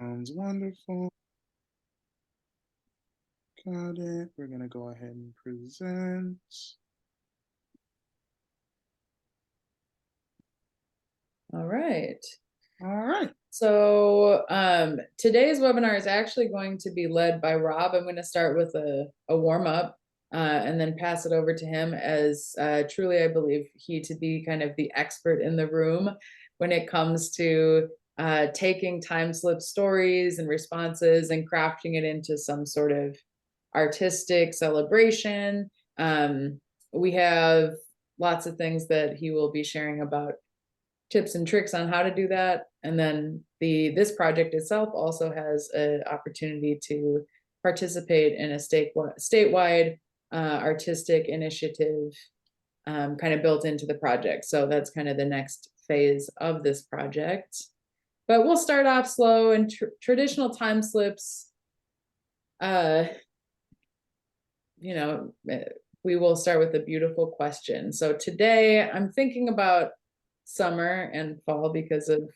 Sounds wonderful. Got it. We're gonna go ahead and present. All right. All right. So today's webinar is actually going to be led by Rob. I'm going to start with a warm up and then pass it over to him, as truly I believe he to be kind of the expert in the room when it comes to taking time slip stories and responses and crafting it into some sort of artistic celebration. We have lots of things that he will be sharing about tips and tricks on how to do that. And then this project itself also has an opportunity to participate in a statewide artistic initiative kind of built into the project. So that's kind of the next phase of this project. But we'll start off slow, and traditional time slips, we will start with a beautiful question. So today I'm thinking about summer and fall because of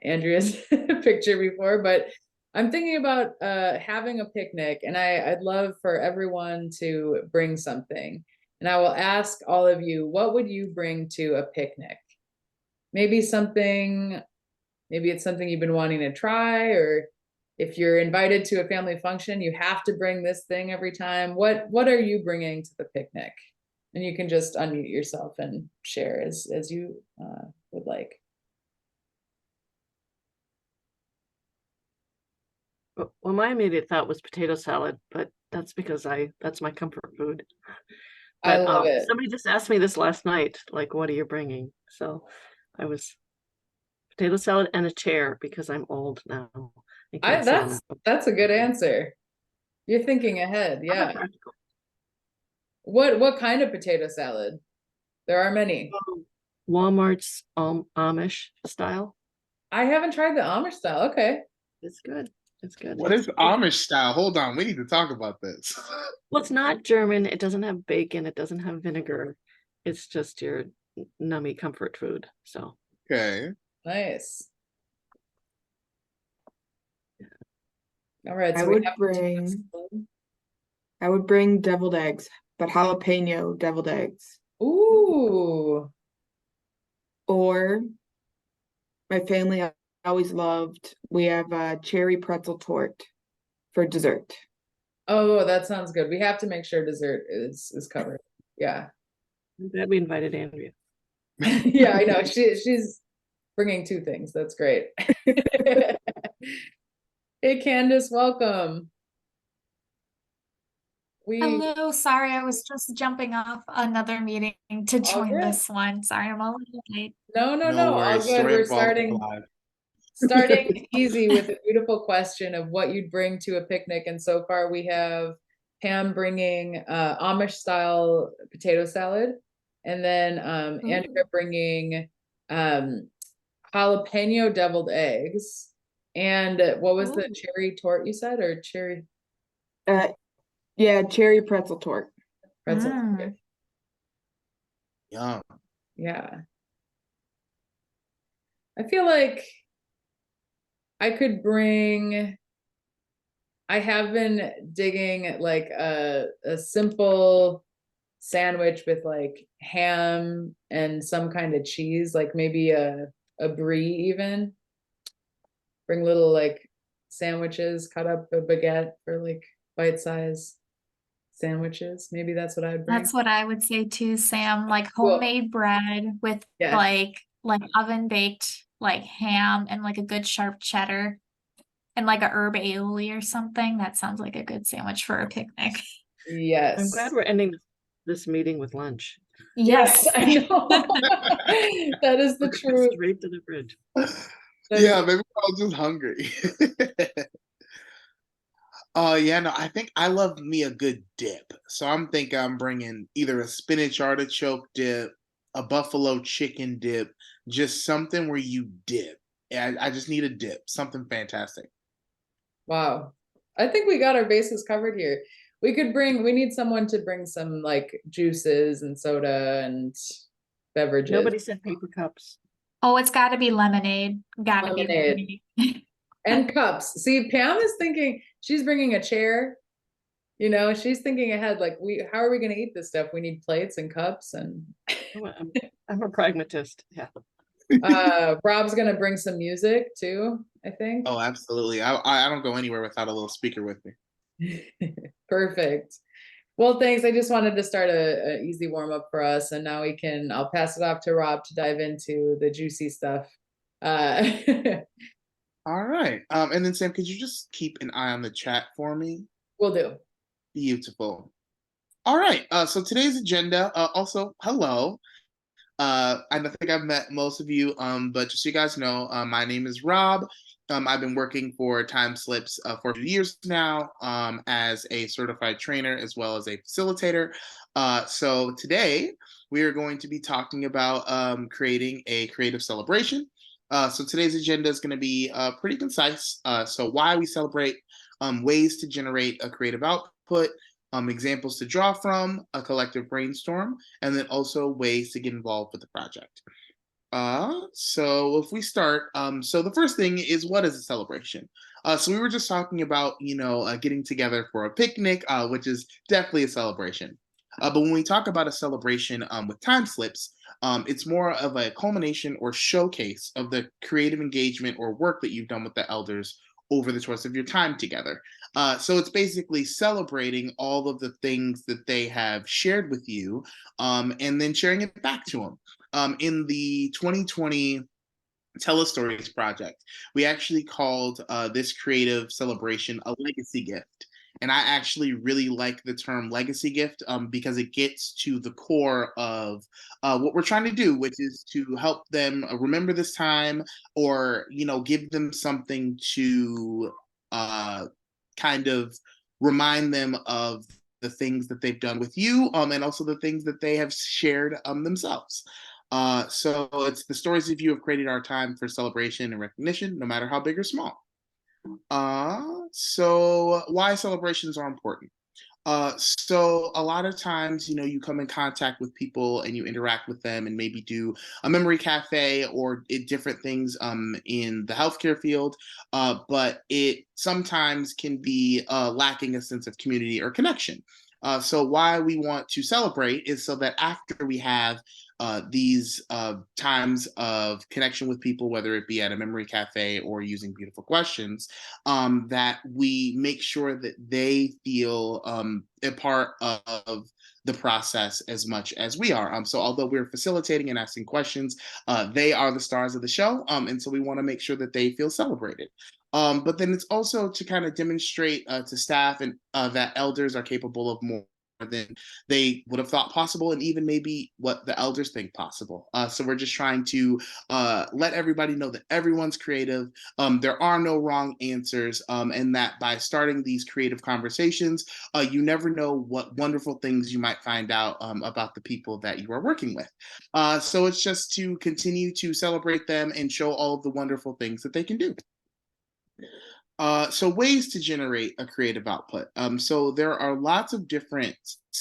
Andrea's picture before, but I'm thinking about having a picnic, and I'd love for everyone to bring something. And I will ask all of you, what would you bring to a picnic? Maybe it's something you've been wanting to try, or if you're invited to a family function, you have to bring this thing every time. What are you bringing to the picnic? And you can just unmute yourself and share as you would like. Well, my immediate thought was potato salad, but that's because that's my comfort food. But, I love it. Somebody just asked me this last night, like, what are you bringing? So I was potato salad and a chair because I'm old now. That's a good answer. You're thinking ahead. Yeah. What kind of potato salad? There are many. Walmart's Amish style. I haven't tried the Amish style. Okay. It's good. It's good. What is Amish style? Hold on, we need to talk about this. Well, it's not German. It doesn't have bacon. It doesn't have vinegar. It's just your nummy comfort food. So Okay. Nice. All right. So I would bring deviled eggs, but jalapeno deviled eggs. Ooh. Or my family always loved, we have a cherry pretzel tort for dessert. Oh, that sounds good. We have to make sure dessert is covered. Yeah. I'm glad we invited Andrea. Yeah, I know. She's bringing two things. That's great. Hey, Candace, welcome. Hello, sorry, I was just jumping off another meeting to join this one. Sorry, I'm a little late. No. All good. We're starting easy with a beautiful question of what you'd bring to a picnic. And so far we have Pam bringing Amish style potato salad, and then Andrea bringing jalapeno deviled eggs. And what was the cherry tort you said, or cherry? Yeah, cherry pretzel tort. Pretzel tort. Yum. Yeah. I feel like I could bring, I have been digging like a simple sandwich with like ham and some kind of cheese, like maybe a brie even. Bring little like sandwiches, cut up a baguette for like bite-size sandwiches. Maybe that's what I'd bring. That's what I would say too, Sam. Like homemade bread with like oven baked like ham and like a good sharp cheddar and like a herb aioli or something. That sounds like a good sandwich for a picnic. Yes. I'm glad we're ending this meeting with lunch. Yes, I know. That is the truth. Straight to the fridge. Yeah, maybe I was just hungry. Yeah, no, I think I love me a good dip. So I'm thinking I'm bringing either a spinach artichoke dip, a buffalo chicken dip, just something where you dip. I just need a dip, something fantastic. Wow. I think we got our bases covered here. We need someone to bring some like juices and soda and beverages. Nobody said paper cups. Oh, it's got to be lemonade. Got to be lemonade. And cups. See, Pam is thinking she's bringing a chair. You know, she's thinking ahead. Like, how are we going to eat this stuff? We need plates and cups. And I'm a pragmatist. Yeah. Rob's going to bring some music too, I think. Oh, absolutely. I don't go anywhere without a little speaker with me. Perfect. Well, thanks. I just wanted to start a easy warm up for us, and now I'll pass it off to Rob to dive into the juicy stuff. All right. And then Sam, could you just keep an eye on the chat for me? Will do. Beautiful. All right. So today's agenda. Also, hello. I think I've met most of you. But just so you guys know, my name is Rob. I've been working for TimeSlips for a few years now as a certified trainer as well as a facilitator. So today we are going to be talking about creating a creative celebration. So today's agenda is going to be pretty concise. So why we celebrate, ways to generate a creative output, examples to draw from, a collective brainstorm, and then also ways to get involved with the project. So if we start, so the first thing is, what is a celebration? So we were just talking about, getting together for a picnic, which is definitely a celebration. But when we talk about a celebration with TimeSlips, it's more of a culmination or showcase of the creative engagement or work that you've done with the elders over the course of your time together. So it's basically celebrating all of the things that they have shared with you, and then sharing it back to them. In the 2020 Tell Us Stories project, we actually called this creative celebration a legacy gift. And I actually really like the term legacy gift because it gets to the core of what we're trying to do, which is to help them remember this time, or, give them something to kind of remind them of the things that they've done with you, and also the things that they have shared themselves. So it's the stories of you have created our time for celebration and recognition, no matter how big or small. So why celebrations are important. So a lot of times, you come in contact with people and you interact with them and maybe do a memory cafe or different things in the healthcare field, but it sometimes can be lacking a sense of community or connection. So why we want to celebrate is so that after we have these times of connection with people, whether it be at a memory cafe or using beautiful questions, that we make sure that they feel a part of the process as much as we are. So although we're facilitating and asking questions, they are the stars of the show. And so we want to make sure that they feel celebrated. But then it's also to kind of demonstrate to staff and that elders are capable of more than they would have thought possible, and even maybe what the elders think possible. So we're just trying to let everybody know that everyone's creative. There are no wrong answers, and that by starting these creative conversations, you never know what wonderful things you might find out about the people that you are working with. So it's just to continue to celebrate them and show all of the wonderful things that they can do. So ways to generate a creative output. So there are lots of different,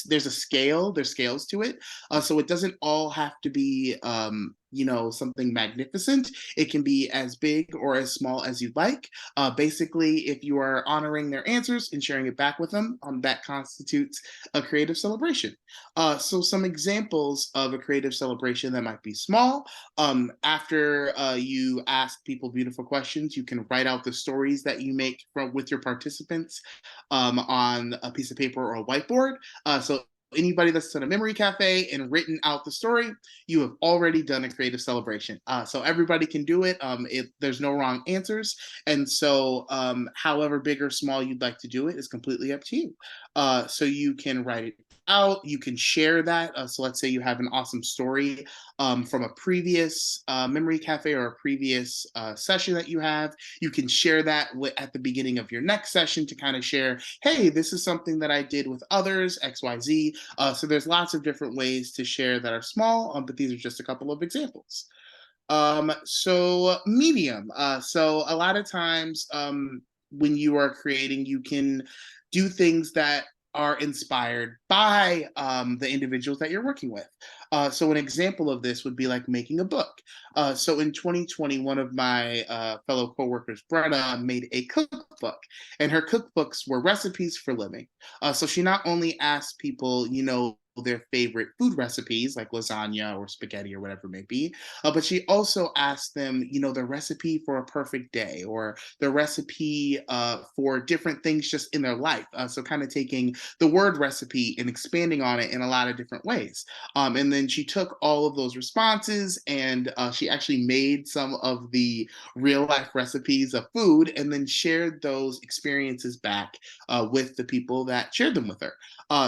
there's scales to it. So it doesn't all have to be, something magnificent. It can be as big or as small as you'd like. Basically, if you are honoring their answers and sharing it back with them, that constitutes a creative celebration. So some examples of a creative celebration that might be small. After you ask people beautiful questions, you can write out the stories that you make with your participants on a piece of paper or a whiteboard. So anybody that's done a memory cafe and written out the story, you have already done a creative celebration. So everybody can do it. There's no wrong answers. And so however big or small you'd like to do it is completely up to you. So you can write it out, you can share that. So let's say you have an awesome story from a previous memory cafe or a previous session that you have. You can share that at the beginning of your next session to kind of share, hey, this is something that I did with others, XYZ. So there's lots of different ways to share that are small, but these are just a couple of examples. So medium. So a lot of times when you are creating, you can do things that are inspired by the individuals that you're working with. So an example of this would be like making a book. So in 2020, one of my fellow coworkers, Brenna, made a cookbook, and her cookbooks were recipes for living. So she not only asked people, their favorite food recipes like lasagna or spaghetti or whatever it may be, but she also asked them, the recipe for a perfect day or the recipe for different things just in their life. So kind of taking the word recipe and expanding on it in a lot of different ways. And then she took all of those responses and she actually made some of the real life recipes of food and then shared those experiences back with the people that shared them with her.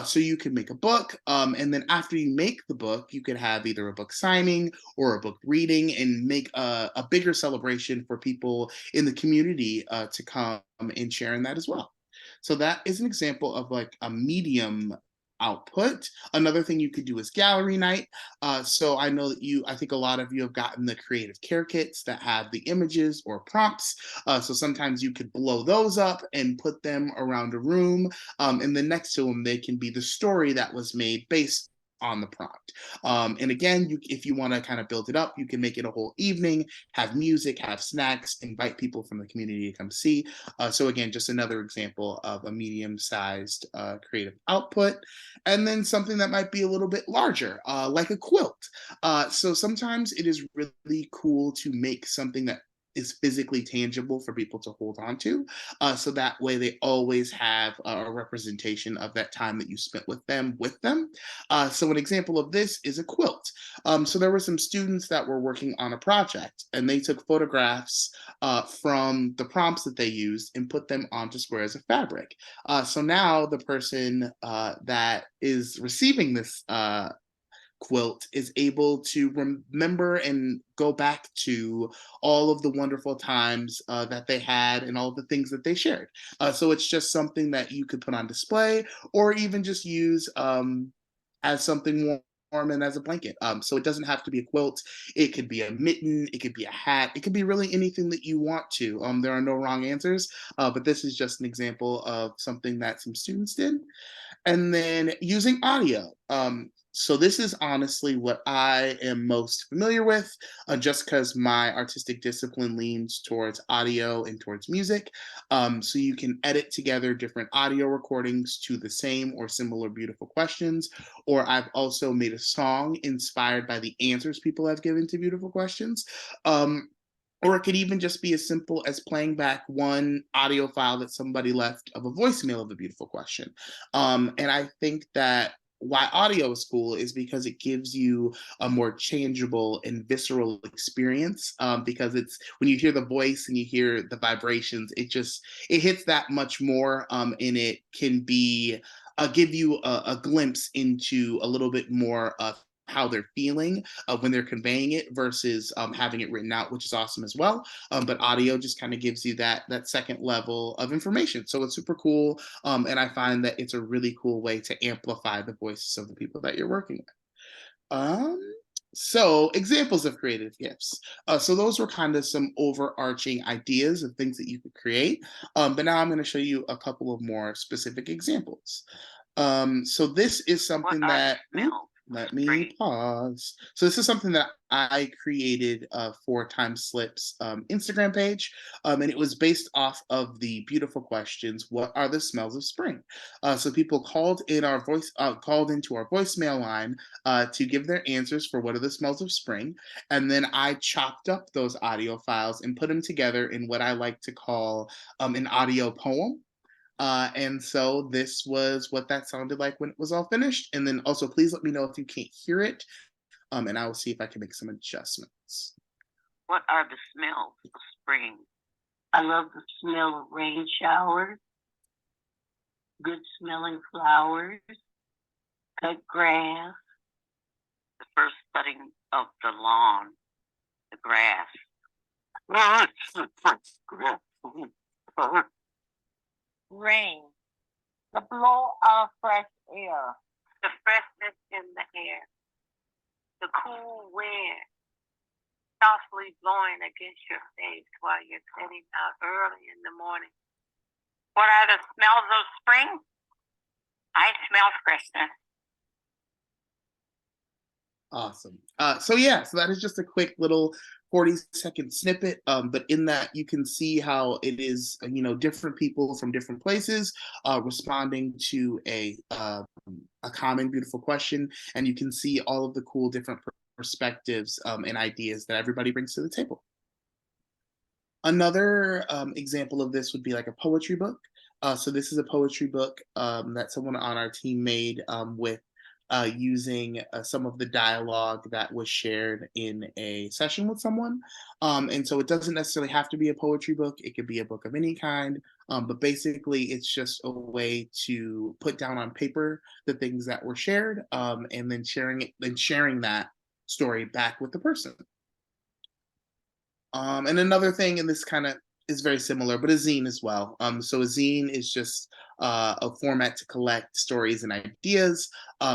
So you can make a book, and then after you make the book, you could have either a book signing or a book reading and make a bigger celebration for people in the community to come and share in that as well. So that is an example of like a medium output. Another thing you could do is gallery night. So I know that I think a lot of you have gotten the creative care kits that have the images or prompts. So sometimes you could blow those up and put them around a room. And then next to them, they can be the story that was made based on the prompt. And again, if you want to kind of build it up, you can make it a whole evening, have music, have snacks, invite people from the community to come see. So again, just another example of a medium-sized creative output. And then something that might be a little bit larger, like a quilt. So sometimes it is really cool to make something that is physically tangible for people to hold on to. So that way they always have a representation of that time that you spent with them. So an example of this is a quilt. So there were some students that were working on a project and they took photographs from the prompts that they used and put them onto squares of fabric. So now the person that is receiving this quilt is able to remember and go back to all of the wonderful times that they had and all the things that they shared. So it's just something that you could put on display or even just use as something warm and as a blanket. So it doesn't have to be a quilt. It could be a mitten. It could be a hat. It could be really anything that you want to. There are no wrong answers, but this is just an example of something that some students did. And then using audio. So this is honestly what I am most familiar with, just because my artistic discipline leans towards audio and towards music. So you can edit together different audio recordings to the same or similar beautiful questions. Or I've also made a song inspired by the answers people have given to beautiful questions. Or it could even just be as simple as playing back one audio file that somebody left of a voicemail of a beautiful question. And I think that why audio is cool is because it gives you a more changeable and visceral experience, because it's when you hear the voice and you hear the vibrations, it hits that much more, and it can be give you a glimpse into a little bit more of how they're feeling when they're conveying it versus having it written out, which is awesome as well. But audio just kind of gives you that second level of information. So it's super cool. And I find that it's a really cool way to amplify the voices of the people that you're working with. So examples of creative gifts. So those were kind of some overarching ideas of things that you could create. But now I'm going to show you a couple of more specific examples. So this is something that... Let me pause. So this is something that I created for TimeSlips Instagram page, and it was based off of the beautiful questions. What are the smells of spring? So people called into our voicemail line to give their answers for what are the smells of spring, and then I chopped up those audio files and put them together in what I like to call an audio poem. And so this was what that sounded like when it was all finished. And then also, please let me know if you can't hear it, and I will see if I can make some adjustments. What are the smells of spring? I love the smell of rain showers, good smelling flowers, cut grass, the first budding of the lawn, the grass. Rain, the blow of fresh air, the freshness in the air, the cool wind softly blowing against your face while you're heading out early in the morning. What are the smells of spring? I smell freshness. Awesome. So yeah, so that is just a quick little 40-second snippet. But in that you can see how it is, different people from different places responding to a common beautiful question, and you can see all of the cool different perspectives and ideas that everybody brings to the table. Another example of this would be like a poetry book. So this is a poetry book that someone on our team made with using some of the dialogue that was shared in a session with someone. And so it doesn't necessarily have to be a poetry book. It could be a book of any kind. But basically, it's just a way to put down on paper the things that were shared, and then sharing that story back with the person. And another thing, and this kind of is very similar, but a zine as well. So a zine is just a format to collect stories and ideas.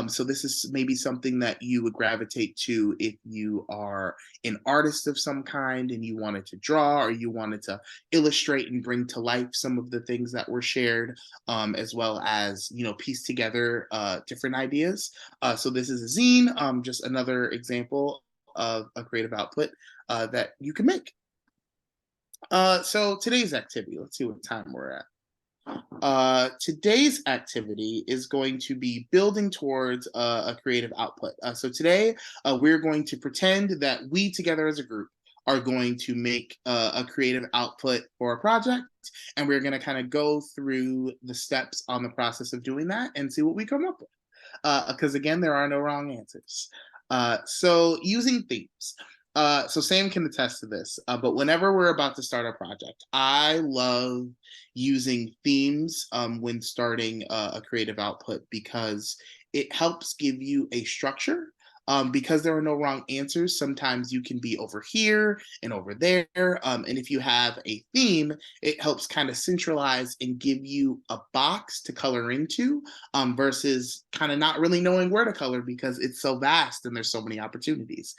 So this is maybe something that you would gravitate to if you are an artist of some kind and you wanted to draw, or you wanted to illustrate and bring to life some of the things that were shared, as well as, piece together different ideas. So this is a zine, just another example of a creative output that you can make. So today's activity, let's see what time we're at. Today's activity is going to be building towards a creative output. So today we're going to pretend that we together as a group are going to make a creative output for a project, and we're going to kind of go through the steps on the process of doing that and see what we come up with. Because again, there are no wrong answers. So using themes. So Sam can attest to this, but whenever we're about to start a project, I love using themes when starting a creative output, because it helps give you a structure. Because there are no wrong answers, sometimes you can be over here and over there. And if you have a theme, it helps kind of centralize and give you a box to color into, versus kind of not really knowing where to color because it's so vast and there's so many opportunities.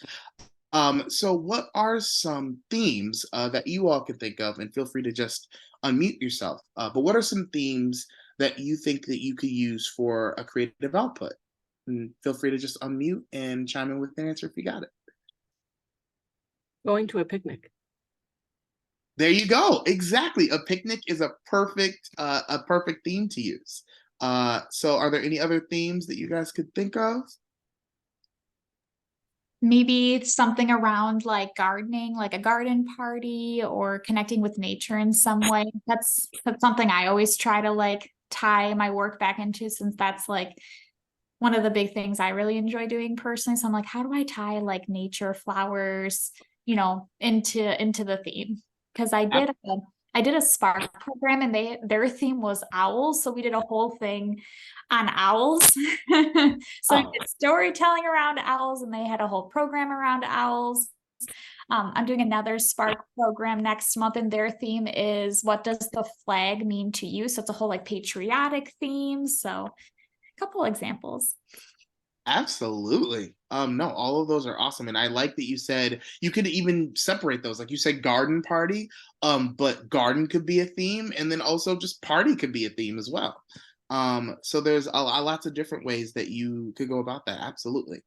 So what are some themes that you all can think of, and feel free to just unmute yourself, but what are some themes that you think that you could use for a creative output? And feel free to just unmute and chime in with an answer if you got it. Going to a picnic. There you go. Exactly. A picnic is a perfect theme to use. So are there any other themes that you guys could think of? Maybe something around like gardening, like a garden party, or connecting with nature in some way. That's something I always try to like tie my work back into, since that's like one of the big things I really enjoy doing personally. So I'm like, how do I tie like nature, flowers, into the theme? Because I did a Spark program, and their theme was owls. So we did a whole thing on owls. So we did storytelling around owls, and they had a whole program around owls. I'm doing another Spark program next month, and their theme is, what does the flag mean to you? So it's a whole like patriotic theme. So a couple examples. Absolutely. No, all of those are awesome. And I like that you said you could even separate those. Like you said, garden party, but garden could be a theme, and then also just party could be a theme as well. So there's lots of different ways that you could go about that. Absolutely.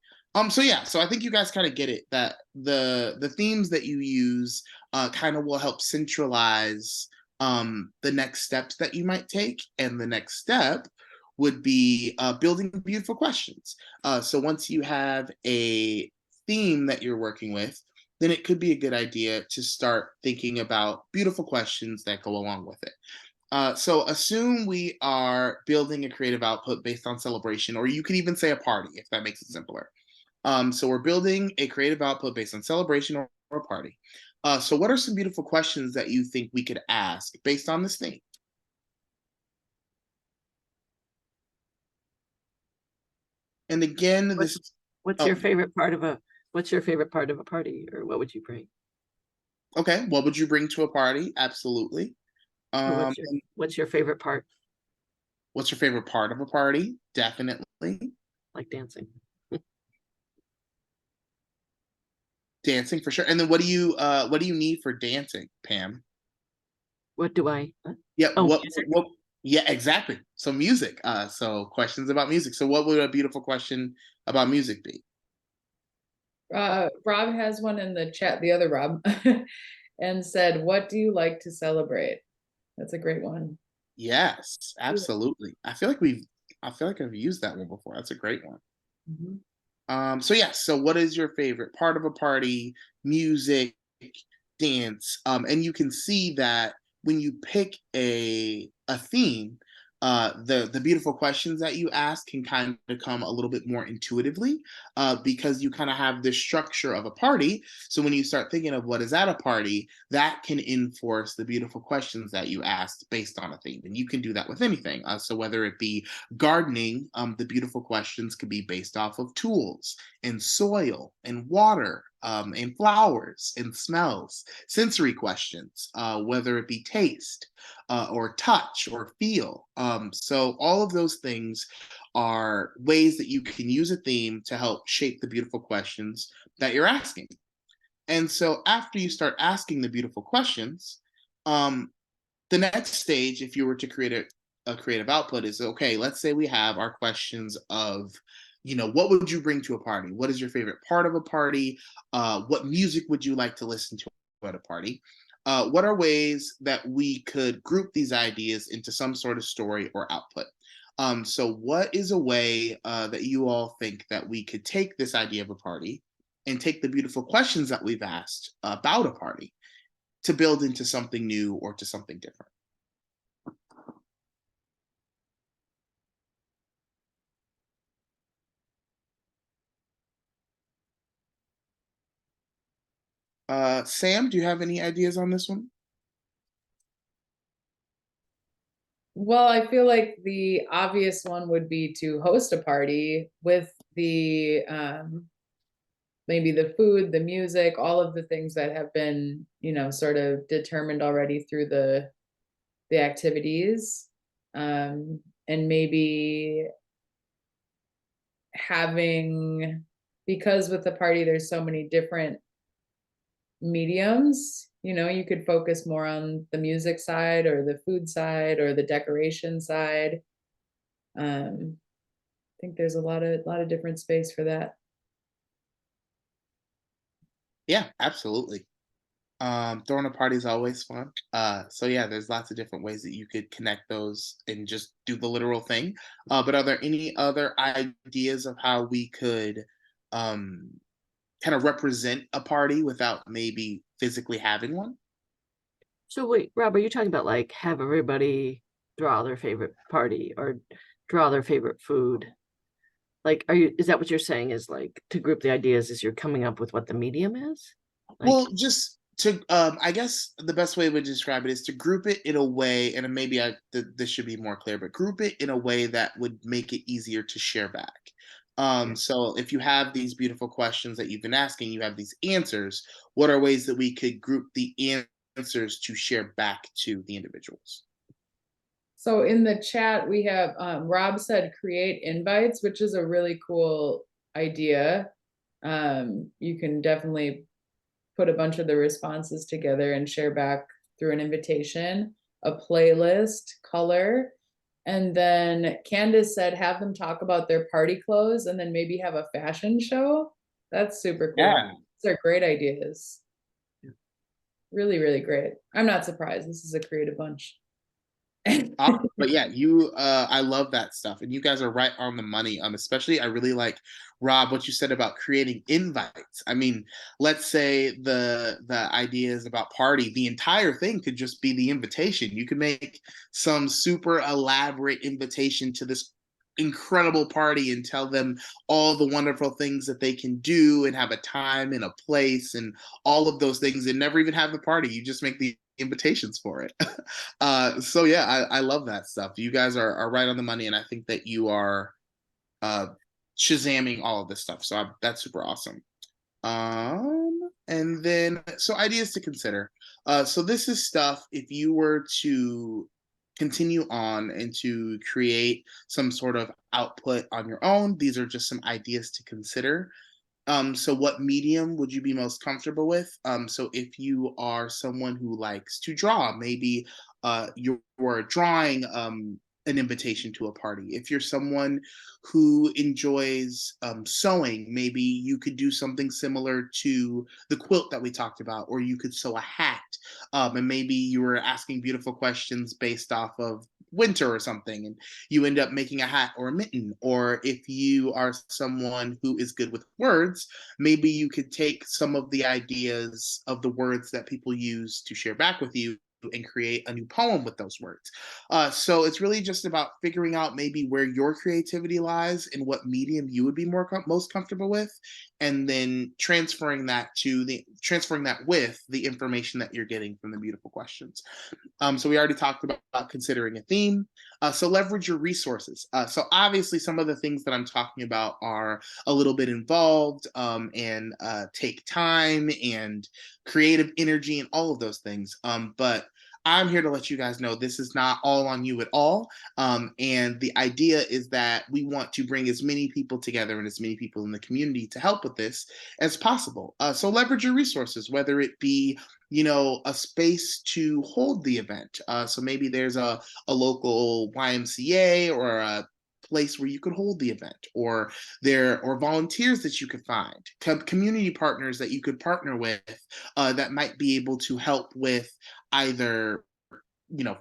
So yeah, so I think you guys kind of get it, that the themes that you use kind of will help centralize the next steps that you might take. And the next step would be building beautiful questions. So once you have a theme that you're working with, then it could be a good idea to start thinking about beautiful questions that go along with it. So assume we are building a creative output based on celebration, or you could even say a party if that makes it simpler. So we're building a creative output based on celebration or a party. So what are some beautiful questions that you think we could ask based on this theme? And again, what's your favorite part of a party, or what would you bring? Okay, what would you bring to a party? Absolutely. What's your favorite part? What's your favorite part of a party? Definitely. Like dancing. Dancing for sure. And then what do you need for dancing, Pam? What do I? Yeah. Oh, Yeah, exactly. So music. So questions about music. So what would a beautiful question about music be? Rob has one in the chat, the other Rob, and said, "What do you like to celebrate?" That's a great one. Yes, absolutely. I feel like I've used that one before. That's a great one. Mhm. So yeah, so what is your favorite part of a party? Music, dance, and you can see that when you pick a theme, the beautiful questions that you ask can kind of come a little bit more intuitively, because you kind of have the structure of a party. So when you start thinking of what is at a party, that can enforce the beautiful questions that you asked based on a theme, and you can do that with anything. So whether it be gardening, the beautiful questions could be based off of tools and soil and water, and flowers and smells. Sensory questions, whether it be taste, or touch or feel. So all of those things are ways that you can use a theme to help shape the beautiful questions that you're asking. And so after you start asking the beautiful questions, um, the next stage, if you were to create a creative output, is okay, let's say we have our questions of, what would you bring to a party? What is your favorite part of a party? What music would you like to listen to at a party? What are ways that we could group these ideas into some sort of story or output? So what is a way that you all think that we could take this idea of a party and take the beautiful questions that we've asked about a party to build into something new or to something different? Sam, do you have any ideas on this one? Well, I feel like the obvious one would be to host a party with the maybe the food, the music, all of the things that have been, sort of determined already through the activities. And maybe having, because with the party there's so many different mediums, you could focus more on the music side or the food side or the decoration side. I think there's a lot of different space for that. Yeah, absolutely. Throwing a party is always fun. So yeah, there's lots of different ways that you could connect those and just do the literal thing. But are there any other ideas of how we could um, kind of represent a party without maybe physically having one? So wait, Rob, are you talking about like have everybody draw their favorite party or draw their favorite food? Like, is that what you're saying is like to group the ideas is you're coming up with what the medium is? Like, Well, just to, I guess the best way to describe it is to group it in a way, and maybe this should be more clear, but group it in a way that would make it easier to share back. yeah. So if you have these beautiful questions that you've been asking, you have these answers. What are ways that we could group the answers to share back to the individuals? So in the chat, we have Rob said create invites, which is a really cool idea. You can definitely put a bunch of the responses together and share back through an invitation, a playlist, color. And then Candace said have them talk about their party clothes and then maybe have a fashion show. That's super cool. Yeah. These are great ideas. Really, really great. I'm not surprised. This is a creative bunch. But yeah, I love that stuff, and you guys are right on the money. Especially I really like, Rob, what you said about creating invites. I mean, let's say the idea is about party, the entire thing could just be the invitation. You could make some super elaborate invitation to this incredible party and tell them all the wonderful things that they can do and have a time and a place and all of those things and never even have the party. You just make the invitations for it. So yeah, I love that stuff. You guys are right on the money, and I think that you are uh, shazamming all of this stuff. So that's super awesome. And then so ideas to consider. So this is stuff if you were to continue on and to create some sort of output on your own. These are just some ideas to consider. So what medium would you be most comfortable with? So if you are someone who likes to draw, maybe you're drawing an invitation to a party. If you're someone who enjoys sewing, maybe you could do something similar to the quilt that we talked about, or you could sew a hat. And maybe you were asking beautiful questions based off of winter or something, and you end up making a hat or a mitten. Or if you are someone who is good with words, maybe you could take some of the ideas of the words that people use to share back with you and create a new poem with those words. So it's really just about figuring out maybe where your creativity lies and what medium you would be most comfortable with, and then transferring that with the information that you're getting from the beautiful questions. So we already talked about considering a theme. So leverage your resources. So obviously some of the things that I'm talking about are a little bit involved and take time and creative energy and all of those things. But I'm here to let you guys know this is not all on you at all. And the idea is that we want to bring as many people together and as many people in the community to help with this as possible. So leverage your resources, whether it be a space to hold the event. So maybe there's a local YMCA or a place where you could hold the event, or volunteers that you could find, community partners that you could partner with that might be able to help with either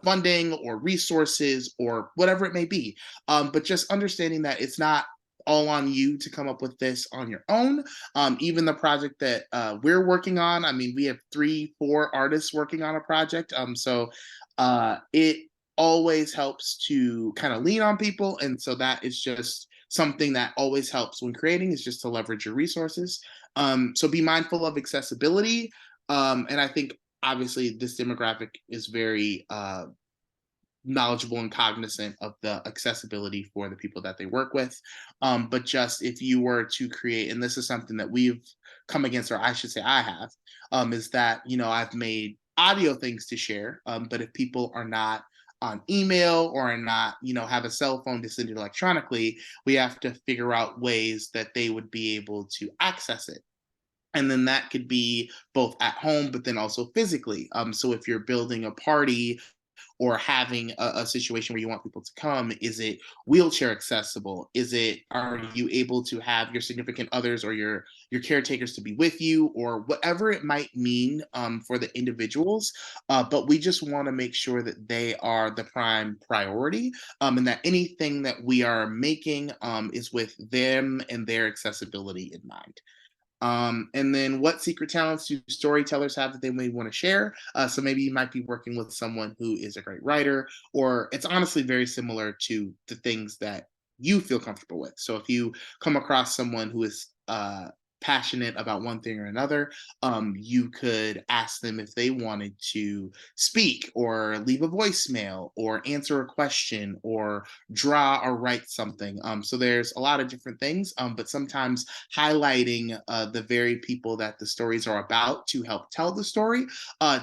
funding or resources or whatever it may be. But just understanding that it's not all on you to come up with this on your own. Even the project that we're working on, I mean, we have 3-4 artists working on a project. So it always helps to kind of lean on people. And so that is just something that always helps when creating, is just to leverage your resources. So be mindful of accessibility. And I think obviously this demographic is very knowledgeable and cognizant of the accessibility for the people that they work with. But just if you were to create, and this is something that we've come against, or I should say I have, is that, I've made audio things to share, but if people are not on email or are not, have a cell phone to send it electronically, we have to figure out ways that they would be able to access it. And then that could be both at home, but then also physically. So if you're building a party or having a situation where you want people to come, is it wheelchair accessible? Are you able to have your significant others or your caretakers to be with you, or whatever it might mean for the individuals? But we just want to make sure that they are the prime priority, and that anything that we are making is with them and their accessibility in mind. And then what secret talents do storytellers have that they may want to share? So maybe you might be working with someone who is a great writer, or it's honestly very similar to the things that you feel comfortable with. So if you come across someone who is passionate about one thing or another, you could ask them if they wanted to speak or leave a voicemail or answer a question or draw or write something. So there's a lot of different things, but sometimes highlighting the very people that the stories are about to help tell the story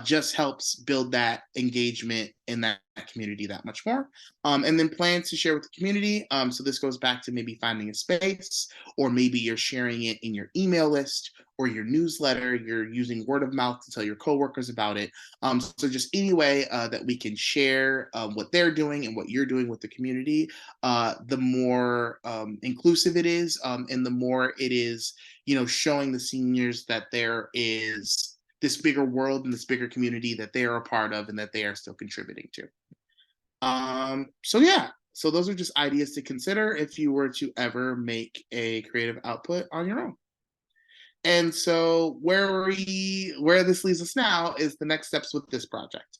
just helps build that engagement in that community that much more. And then plans to share with the community. So this goes back to maybe finding a space, or maybe you're sharing it in your email list or your newsletter. You're using word of mouth to tell your coworkers about it. So just any way that we can share what they're doing and what you're doing with the community, the more inclusive it is, and the more it is, showing the seniors that there is this bigger world and this bigger community that they are a part of and that they are still contributing to. So yeah, so those are just ideas to consider if you were to ever make a creative output on your own. And so where this leaves us now is the next steps with this project.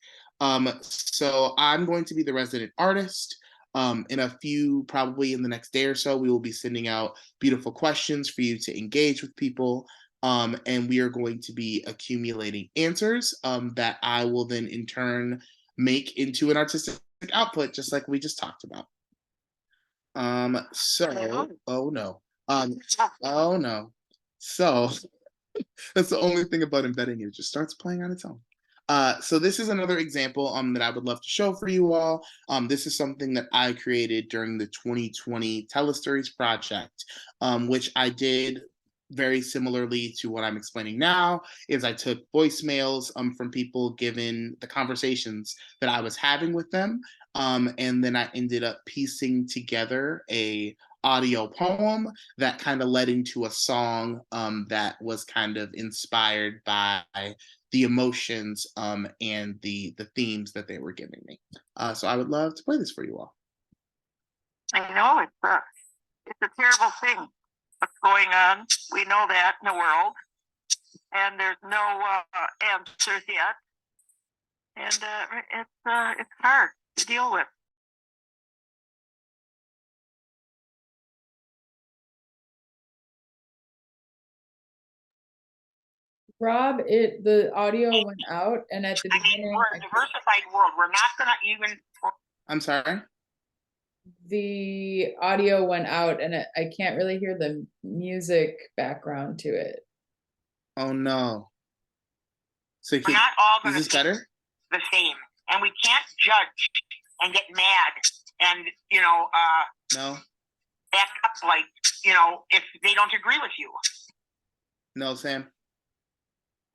So I'm going to be the resident artist. In a few, probably in the next day or so, we will be sending out beautiful questions for you to engage with people. And we are going to be accumulating answers that I will then in turn make into an artistic output, just like we just talked about. Oh no. Oh no. So that's the only thing about embedding it just starts playing on its own. So this is another example that I would love to show for you all. This is something that I created during the 2020 Telestories project, which I did very similarly to what I'm explaining now, is I took voicemails from people given the conversations that I was having with them, and then I ended up piecing together a audio poem that kind of led into a song that was kind of inspired by the emotions and the themes that they were giving me. So I would love to play this for you all. I know it's a terrible thing what's going on. We know that in the world, and there's no answers yet, and it's hard to deal with. Rob, the audio went out, and at the beginning, we're a diversified world. We're not gonna even. I'm sorry. The audio went out, and I can't really hear the music background to it. Oh no. So we're not all gonna is this better? The same, and we can't judge and get mad and no, act up like if they don't agree with you. No, Sam.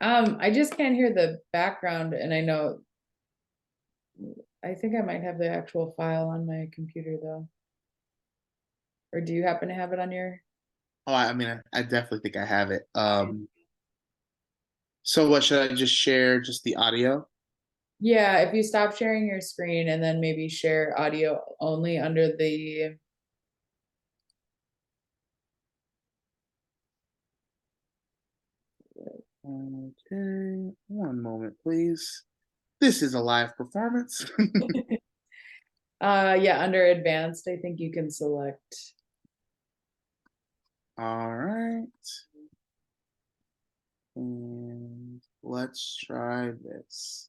I just can't hear the background, and I think I might have the actual file on my computer though. Or do you happen to have it on your? Oh, I mean, I definitely think I have it. So what, should I just share just the audio? Yeah, if you stop sharing your screen and then maybe share audio only under the. Okay, one moment, please. This is a live performance. Yeah, under advanced, I think you can select. All right. And let's try this.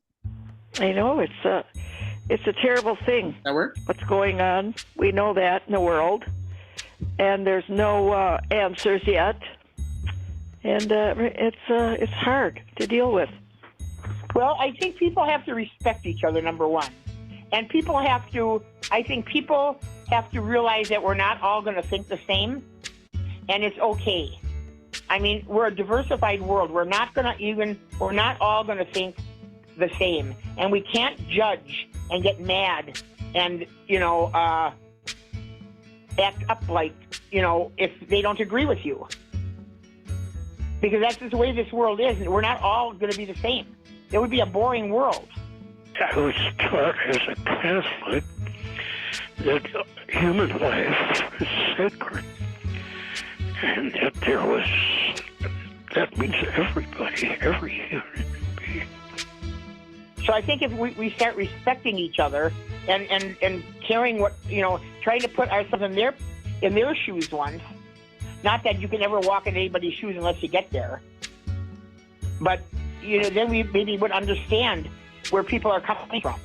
I know it's a terrible thing. That work? What's going on? We know that in the world, and there's no answers yet, and it's hard to deal with. Well, I think people have to respect each other, number one, and I think people have to realize that we're not all going to think the same, and it's okay. I mean, we're a diversified world. We're not all going to think the same, and we can't judge and get mad and act up like if they don't agree with you, because that's just the way this world is, and we're not all going to be the same. It would be a boring world. I was taught as a Catholic that human life is sacred, and that means everybody, every human being. So I think if we start respecting each other and caring trying to put ourselves in their shoes once, not that you can ever walk in anybody's shoes unless you get there, but then we maybe would understand where people are coming from.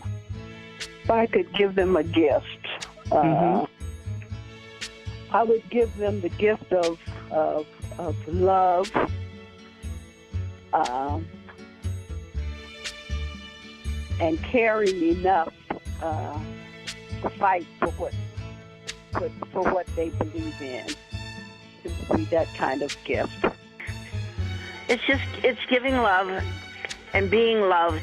If I could give them a gift, I would give them the gift of love, and caring enough to fight for what they believe in. It would be that kind of gift. It's giving love and being loved,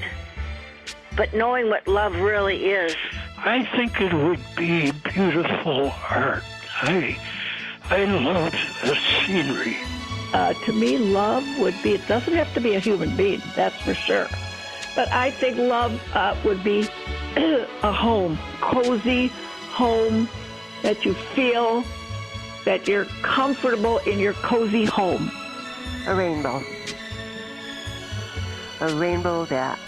but knowing what love really is. I think it would be beautiful art. I love the scenery. To me, love would be, it doesn't have to be a human being, that's for sure. But I think love would be a home, cozy home, that you feel that you're comfortable in your cozy home. A rainbow. A rainbow that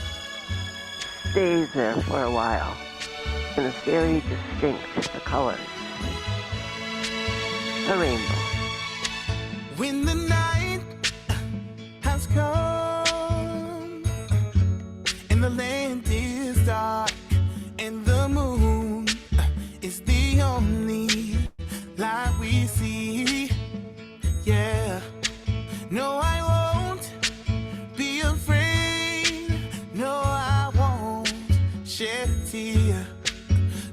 stays there for a while and is very distinct, the colors. A rainbow. When the night has come and the land is dark and the moon is the only light we see, yeah. No, I won't be afraid. No, I won't shed a tear.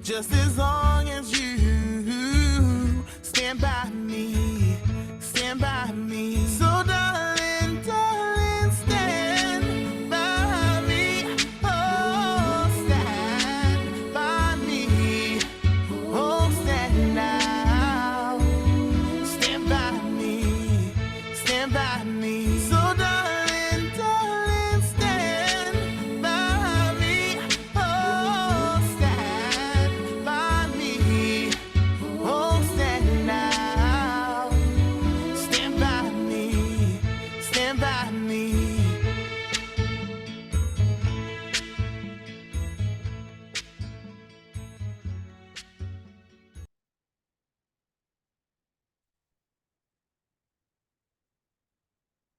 Just as long as you stand by me, stand by me. So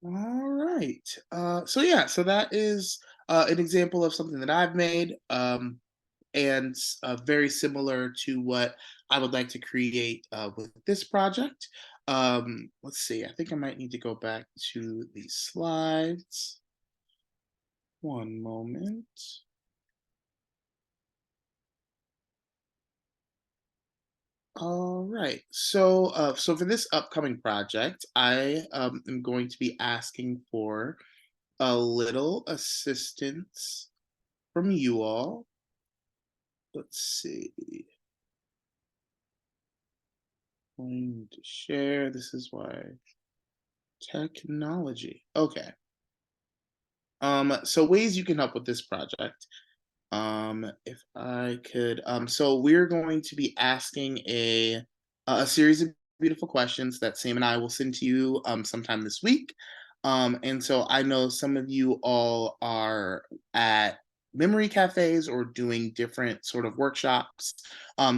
All right. So yeah, so that is an example of something that I've made, and very similar to what I would like to create with this project. Let's see. I think I might need to go back to the slides. One moment. All right. So for this upcoming project, I am going to be asking for a little assistance from you all. Let's see. Going to share. This is why technology. Okay. So ways you can help with this project. If I could, so we're going to be asking a series of beautiful questions that Sam and I will send to you sometime this week. And so I know some of you all are at memory cafes or doing different sort of workshops.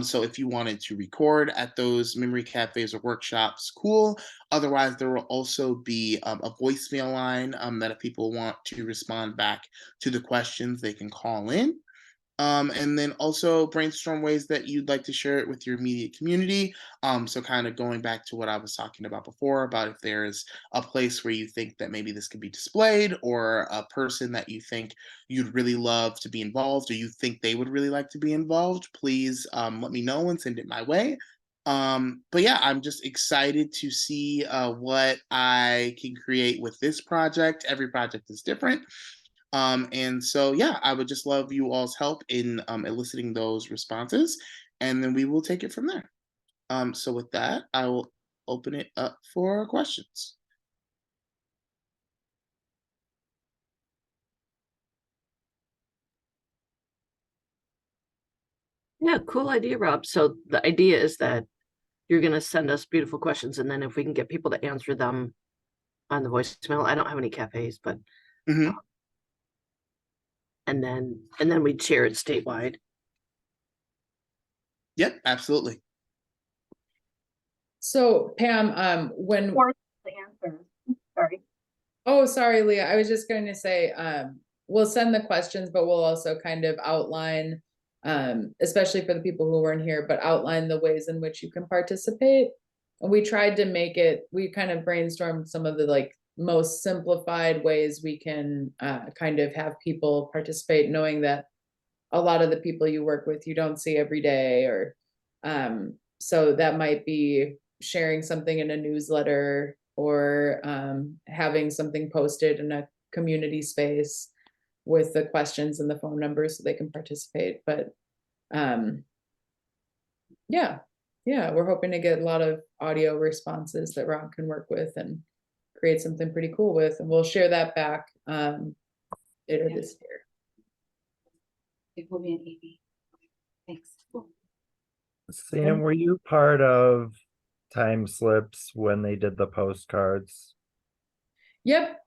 So if you wanted to record at those memory cafes or workshops, cool. Otherwise, there will also be a voicemail line that if people want to respond back to the questions, they can call in. And then also brainstorm ways that you'd like to share it with your immediate community. So kind of going back to what I was talking about before about if there's a place where you think that maybe this could be displayed, or a person that you think you'd really love to be involved, or you think they would really like to be involved, please let me know and send it my way. But yeah, I'm just excited to see what I can create with this project. Every project is different. And so, yeah, I would just love you all's help in eliciting those responses, and then we will take it from there. So with that, I will open it up for questions. Yeah, cool idea, Rob. So the idea is that you're going to send us beautiful questions, and then if we can get people to answer them on the voicemail, I don't have any cafes, but and then we'd share it statewide. Yep, absolutely. So Pam, when the answer. Sorry. Oh, sorry, Leah. I was just going to say, we'll send the questions, but we'll also kind of outline, especially for the people who weren't here, but outline the ways in which you can participate. And we tried to make it, we kind of brainstormed some of the like most simplified ways we can kind of have people participate, knowing that a lot of the people you work with, you don't see every day, or so that might be sharing something in a newsletter, or having something posted in a community space with the questions and the phone numbers so they can participate. But yeah, we're hoping to get a lot of audio responses that Rob can work with and create something pretty cool with, and we'll share that back later this year. It will be an AB. Thanks. Cool. Sam, were you part of TimeSlips when they did the postcards? Yep.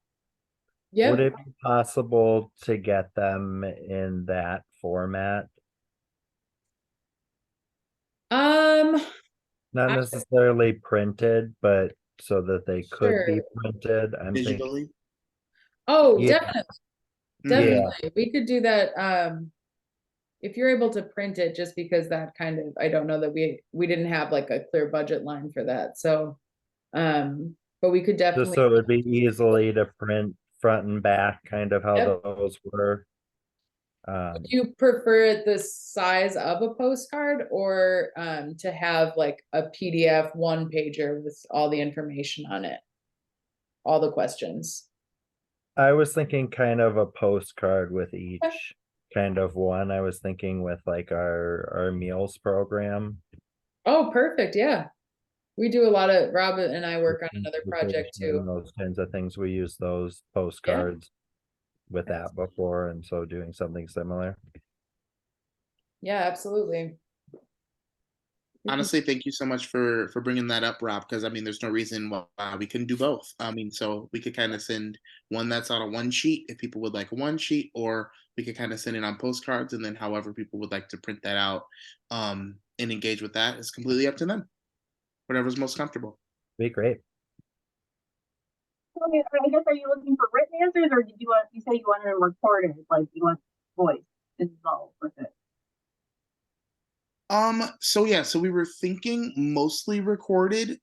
Would it be possible to get them in that format? Not necessarily printed, but so that they could be printed. I'm Digitally. thinking. Oh, Yeah. definitely. We could do that. If you're able to print it, just because that kind of, I don't know that we didn't have like a clear budget line for that. So, but we could definitely. Just so it would be easily to print front and back, kind of how those were. Do you prefer it the size of a postcard, or to have like a PDF one pager with all the information on it, all the questions? I was thinking kind of a postcard with each kind of one. I was thinking with like our meals program. Oh, perfect. Yeah. We do a lot of, Rob and I work on another project too. Those kinds of things. We use those postcards with that before, and so doing something similar. Yeah, absolutely. Honestly, thank you so much for bringing that up, Rob, because I mean, there's no reason why we couldn't do both. I mean, so we could kind of send one that's on a one sheet if people would like a one sheet, or we could kind of send it on postcards, and then however people would like to print that out and engage with that is completely up to them. Whatever's most comfortable. Be great. I guess, are you looking for written answers, or did you say you wanted them recorded, like you want voice involved with it? So we were thinking mostly recorded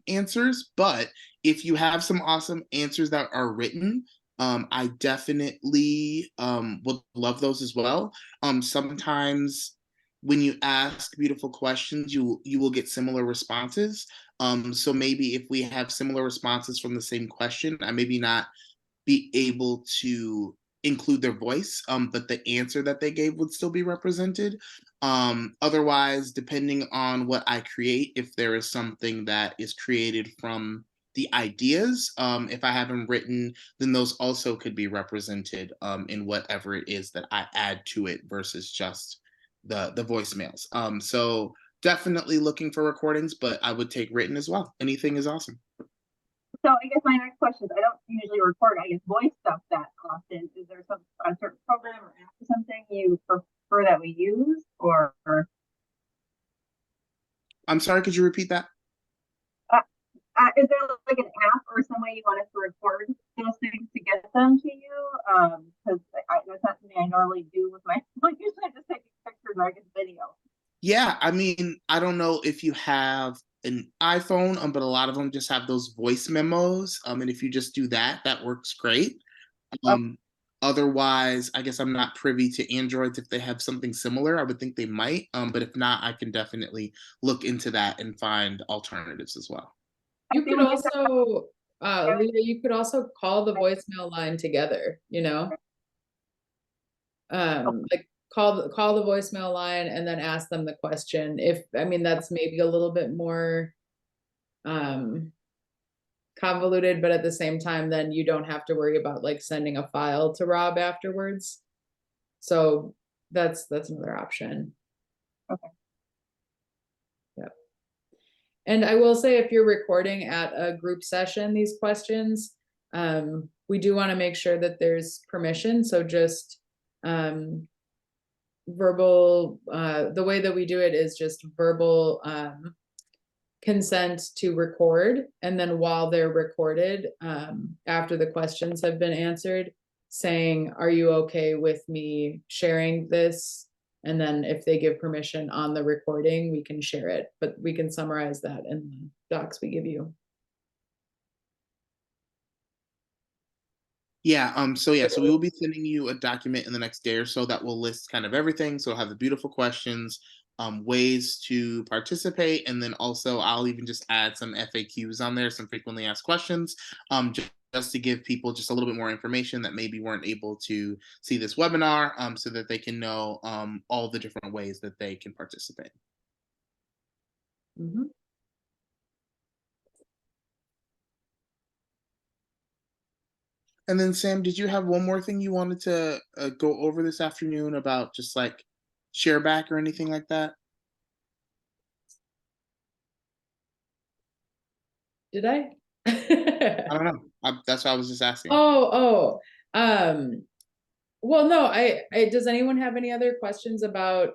answers, but if you have some awesome answers that are written, I definitely would love those as well. Sometimes when you ask beautiful questions, you will get similar responses. So maybe if we have similar responses from the same question, I maybe not be able to include their voice, but the answer that they gave would still be represented. Otherwise, depending on what I create, if there is something that is created from the ideas, if I have them written, then those also could be represented in whatever it is that I add to it versus just the voicemails. So definitely looking for recordings, but I would take written as well. Anything is awesome. So I guess my next question is, I don't usually record, I guess, voice stuff that often. Is there a certain program or app or something you prefer that we use, or? I'm sorry, could you repeat that? Is there like an app or some way you want us to record those things to get them to you? Because that's not something I normally do with my phone. Usually I just take pictures or I get video. Yeah, I mean, I don't know if you have an iPhone, but a lot of them just have those voice memos. And if you just do that, that works great. Otherwise, I guess I'm not privy to Androids. If they have something similar, I would think they might. But if not, I can definitely look into that and find alternatives as well. You could also, Leah, you could also call the voicemail line together, you know? Like call the voicemail line and then ask them the question. I mean, that's maybe a little bit more convoluted, but at the same time, then you don't have to worry about like sending a file to Rob afterwards. So that's another option. Okay. Yep. And I will say, if you're recording at a group session, these questions, we do want to make sure that there's permission. So just verbal, the way that we do it is just verbal consent to record. And then while they're recorded, after the questions have been answered, saying, are you okay with me sharing this? And then if they give permission on the recording, we can share it, but we can summarize that in the docs we give you. So we will be sending you a document in the next day or so that will list kind of everything. So it'll have the beautiful questions, ways to participate, and then also I'll even just add some FAQs on there, some frequently asked questions, just to give people just a little bit more information that maybe weren't able to see this webinar, so that they can know all the different ways that they can participate. Mm-hmm. And then Sam, did you have one more thing you wanted to go over this afternoon about just like share back or anything like that? Did I? I don't know. That's why I was just asking. Well, no, does anyone have any other questions about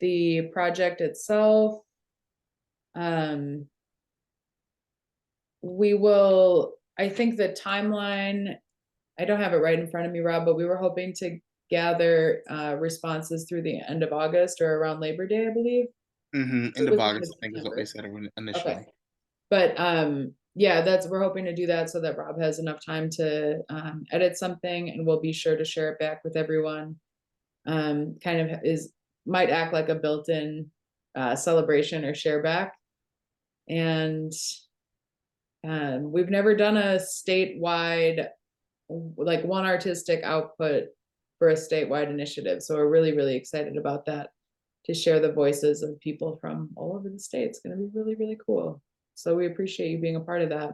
the project itself? We will, I think the timeline, I don't have it right in front of me, Rob, but we were hoping to gather responses through the end of August or around Labor Day, I believe. End of August, I think is what we said initially. Okay. But yeah, we're hoping to do that so that Rob has enough time to edit something, and we'll be sure to share it back with everyone. Kind of might act like a built-in celebration or share back. And we've never done a statewide, like one artistic output for a statewide initiative. So we're really, really excited about that, to share the voices of people from all over the state. It's going to be really, really cool. So we appreciate you being a part of that.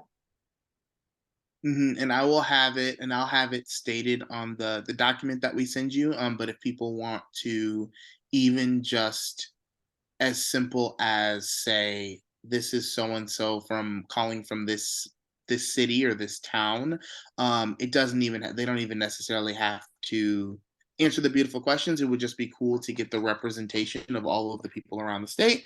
And I will have it, and I'll have it stated on the document that we send you. But if people want to even just as simple as say, this is so-and-so from calling from this city or this town, it doesn't even, they don't even necessarily have to answer the beautiful questions. It would just be cool to get the representation of all of the people around the state.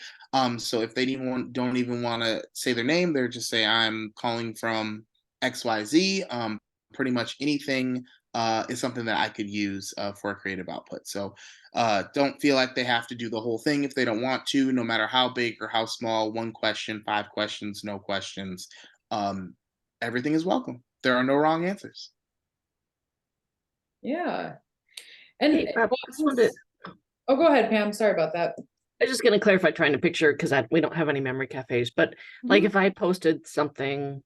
So if they don't even want to say their name, they're just say, I'm calling from XYZ. Pretty much anything is something that I could use for a creative output. So don't feel like they have to do the whole thing if they don't want to, no matter how big or how small. 1 question, 5 questions, no questions. Everything is welcome. There are no wrong answers. Yeah. And Hey, Rob, I just wanted oh, go ahead, Pam. Sorry about that. I was just going to clarify, trying to picture, because we don't have any memory cafes, but like if I posted something,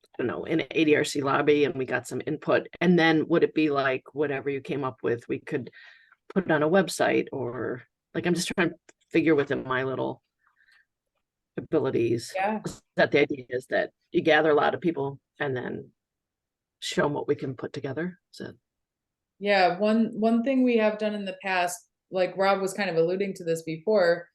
I don't know, in an ADRC lobby and we got some input, and then would it be like whatever you came up with, we could put it on a website, or like, I'm just trying to figure within my little abilities. Yeah. That the idea is that you gather a lot of people and then show them what we can put together. So Yeah, one thing we have done in the past, like Rob was kind of alluding to this before,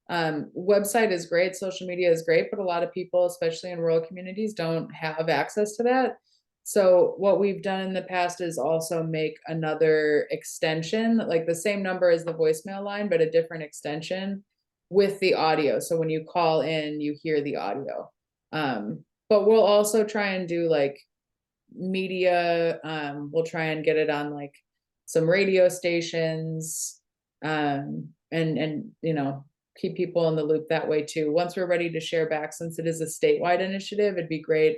website is great, social media is great, but a lot of people, especially in rural communities, don't have access to that. So what we've done in the past is also make another extension, like the same number as the voicemail line, but a different extension with the audio. So when you call in, you hear the audio. But we'll also try and do like media. We'll try and get it on like some radio stations, and you know, keep people in the loop that way too. Once we're ready to share back, since it is a statewide initiative, it'd be great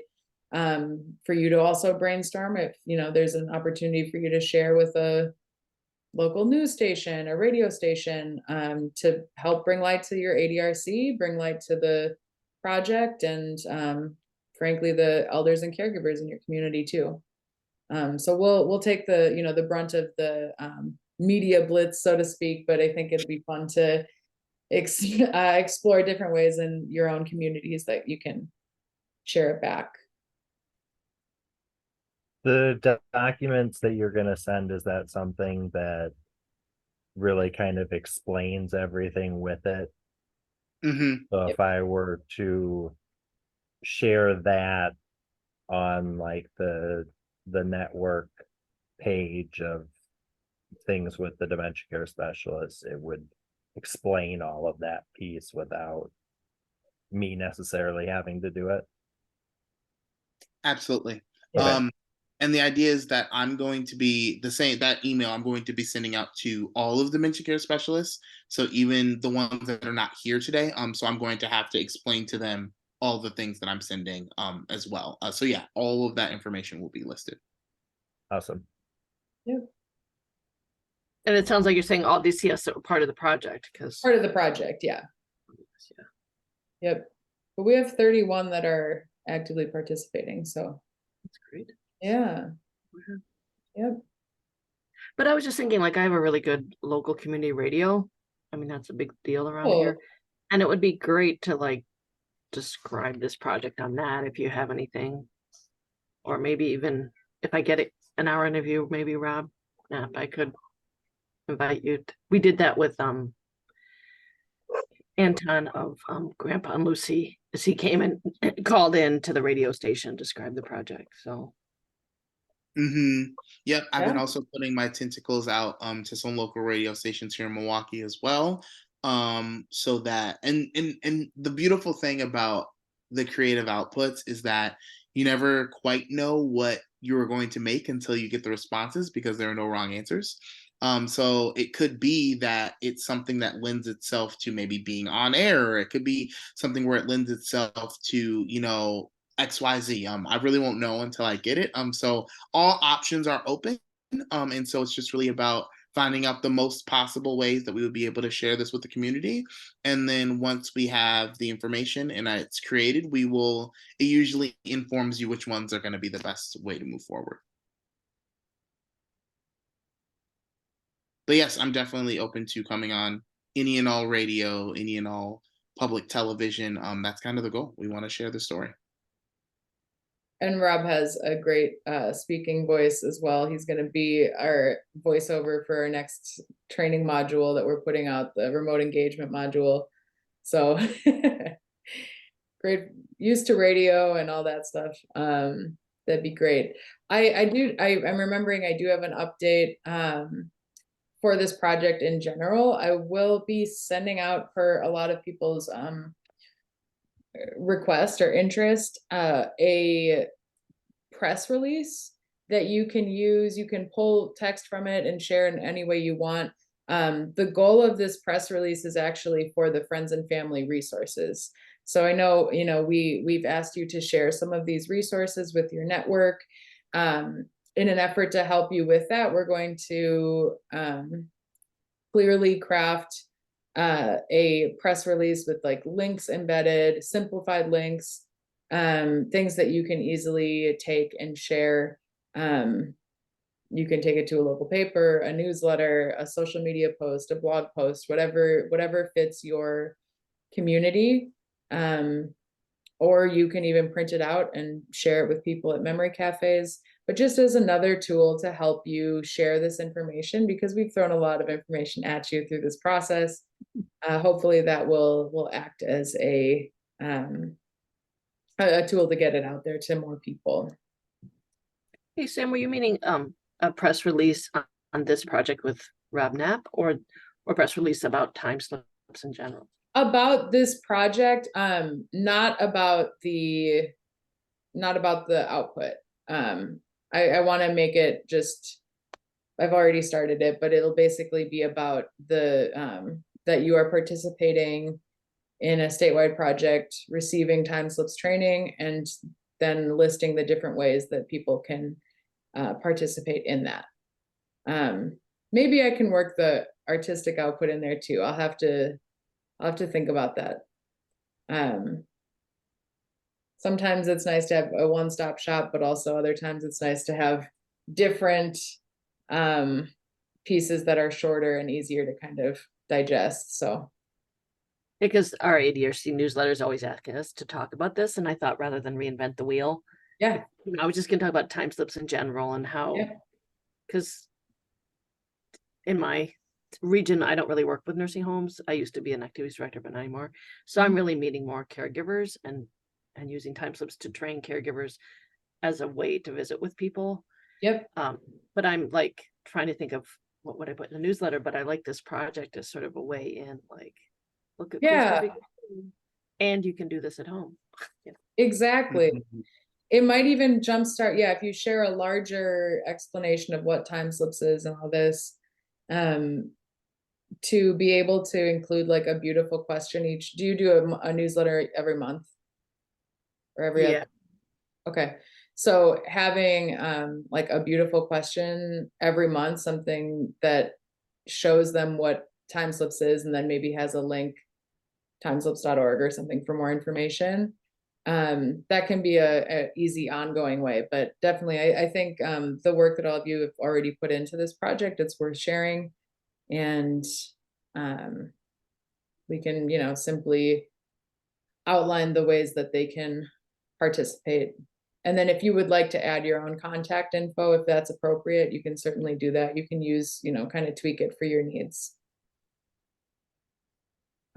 for you to also brainstorm if, you know, there's an opportunity for you to share with a local news station or radio station, to help bring light to your ADRC, bring light to the project, and frankly, the elders and caregivers in your community too. So we'll take the, you know, the brunt of the media blitz, so to speak, but I think it'd be fun to explore different ways in your own communities that you can share it back. The documents that you're going to send, is that something that really kind of explains everything with it? So if I were to share that on like the network page of things with the dementia care specialists, it would explain all of that piece without me necessarily having to do it. Absolutely. Okay. And the idea is that I'm going to be that email I'm going to be sending out to all of the dementia care specialists. So even the ones that are not here today. So I'm going to have to explain to them all the things that I'm sending as well. So yeah, all of that information will be listed. Awesome. Yeah. And it sounds like you're saying all DCS are part of the project, because part of the project, yeah. Yep. But we have 31 that are actively participating, so that's great. Yeah. Yep. But I was just thinking, like, I have a really good local community radio. I mean, that's a big deal around here. And it would be great to like describe this project on that if you have anything. Or maybe even if I get an hour interview, maybe Rob, Knapp, I could invite you. We did that with Anton of Grandpa and Lucy, as he came and called in to the radio station, described the project. So Yep, I've been also putting my tentacles out to some local radio stations here in Milwaukee as well. So that and the beautiful thing about the creative outputs is that you never quite know what you are going to make until you get the responses, because there are no wrong answers. So it could be that it's something that lends itself to maybe being on air, or it could be something where it lends itself to, you know, XYZ. I really won't know until I get it. So all options are open. And so it's just really about finding out the most possible ways that we would be able to share this with the community. And then once we have the information and it's created, it usually informs you which ones are going to be the best way to move forward. But yes, I'm definitely open to coming on any and all radio, any and all public television. That's kind of the goal. We want to share the story. And Rob has a great speaking voice as well. He's going to be our voiceover for our next training module that we're putting out, the remote engagement module. So great, used to radio and all that stuff. That'd be great. I'm remembering I do have an update for this project in general. I will be sending out, for a lot of people's request or interest, a press release that you can use. You can pull text from it and share in any way you want. The goal of this press release is actually for the friends and family resources. So I know, we've asked you to share some of these resources with your network. In an effort to help you with that, we're going to clearly craft a press release with like links embedded, simplified links, things that you can easily take and share. You can take it to a local paper, a newsletter, a social media post, a blog post, whatever fits your community. Or you can even print it out and share it with people at memory cafes, but just as another tool to help you share this information, because we've thrown a lot of information at you through this process. Hopefully that will act as a tool to get it out there to more people. Hey, Sam, were you meaning a press release on this project with Rob Knapp, or press release about TimeSlips in general? About this project, not about the output. I want to make it just, I've already started it, but it'll basically be about the that you are participating in a statewide project, receiving TimeSlips training, and then listing the different ways that people can participate in that. Maybe I can work the artistic output in there too. I'll have to think about that. Sometimes it's nice to have a one-stop shop, but also other times it's nice to have different pieces that are shorter and easier to kind of digest. So because our ADRC newsletter is always asking us to talk about this, and I thought rather than reinvent the wheel, I was just going to talk about TimeSlips in general and how, because in my region, I don't really work with nursing homes. I used to be an activities director, but not anymore. So I'm really meeting more caregivers and using TimeSlips to train caregivers as a way to visit with people. But I'm like trying to think of what would I put in a newsletter, but I like this project as sort of a way in, like, look at cool stuff you can do, and you can do this at home. Exactly. It might even jumpstart, if you share a larger explanation of what TimeSlips is and all this, to be able to include like a beautiful question each. Do you do a newsletter every month or every other? Okay. So having like a beautiful question every month, something that shows them what TimeSlips is, and then maybe has a link, timeslips.org or something for more information. That can be a easy ongoing way, but definitely I think the work that all of you have already put into this project, it's worth sharing. And we can, simply outline the ways that they can participate. And then if you would like to add your own contact info, if that's appropriate, you can certainly do that. You can use, kind of tweak it for your needs.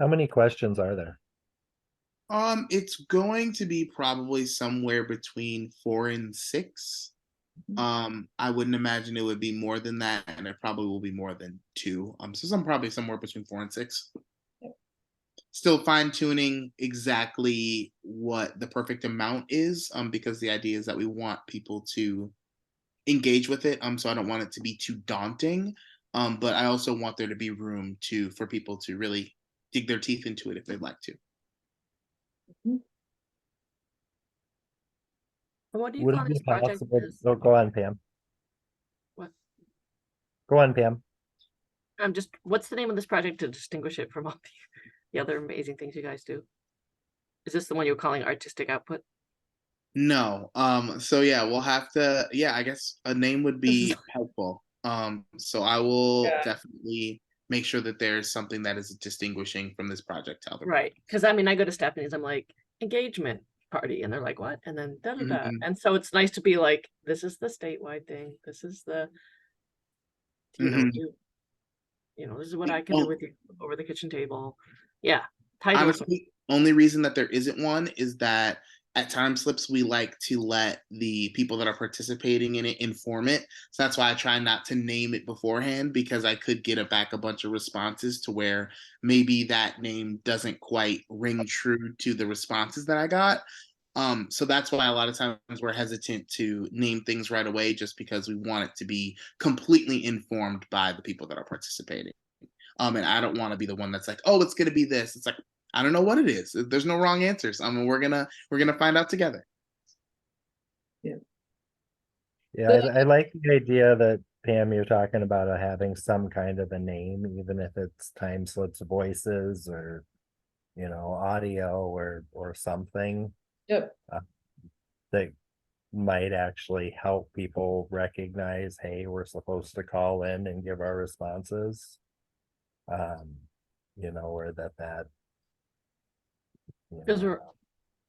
How many questions are there? It's going to be probably somewhere between 4 and 6. I wouldn't imagine it would be more than that, and it probably will be more than 2. So probably somewhere between 4 and 6. Still fine-tuning exactly what the perfect amount is, because the idea is that we want people to engage with it. So I don't want it to be too daunting, but I also want there to be room for people to really dig their teeth into it if they'd like to. What do you Would call it be this project? possible? Go on, Pam. What? Go on, Pam. What's the name of this project to distinguish it from all the other amazing things you guys do? Is this the one you were calling artistic output? No. So yeah, we'll have to. Yeah, I guess a name would be helpful. So I will definitely make sure that there's something that is distinguishing from this project. Right, because I go to Stephanie's, I'm like, engagement party, and they're like, what? And then da da da. And so it's nice to be like, this is the statewide thing. This is the, this is what I can do with you over the kitchen table. Yeah. Honestly, only reason that there isn't one is that at TimeSlips, we like to let the people that are participating in it inform it. So that's why I try not to name it beforehand, because I could get back a bunch of responses to where maybe that name doesn't quite ring true to the responses that I got. So that's why a lot of times we're hesitant to name things right away, just because we want it to be completely informed by the people that are participating. And I don't want to be the one that's like, oh, it's gonna be this. It's like, I don't know what it is. There's no wrong answers. We're gonna find out together. Yeah. Yeah, I like the idea that, Pam, you're talking about having some kind of a name, even if it's TimeSlips Voices or, audio or something. Yep. That might actually help people recognize, hey, we're supposed to call in and give our responses. Or that. Because we're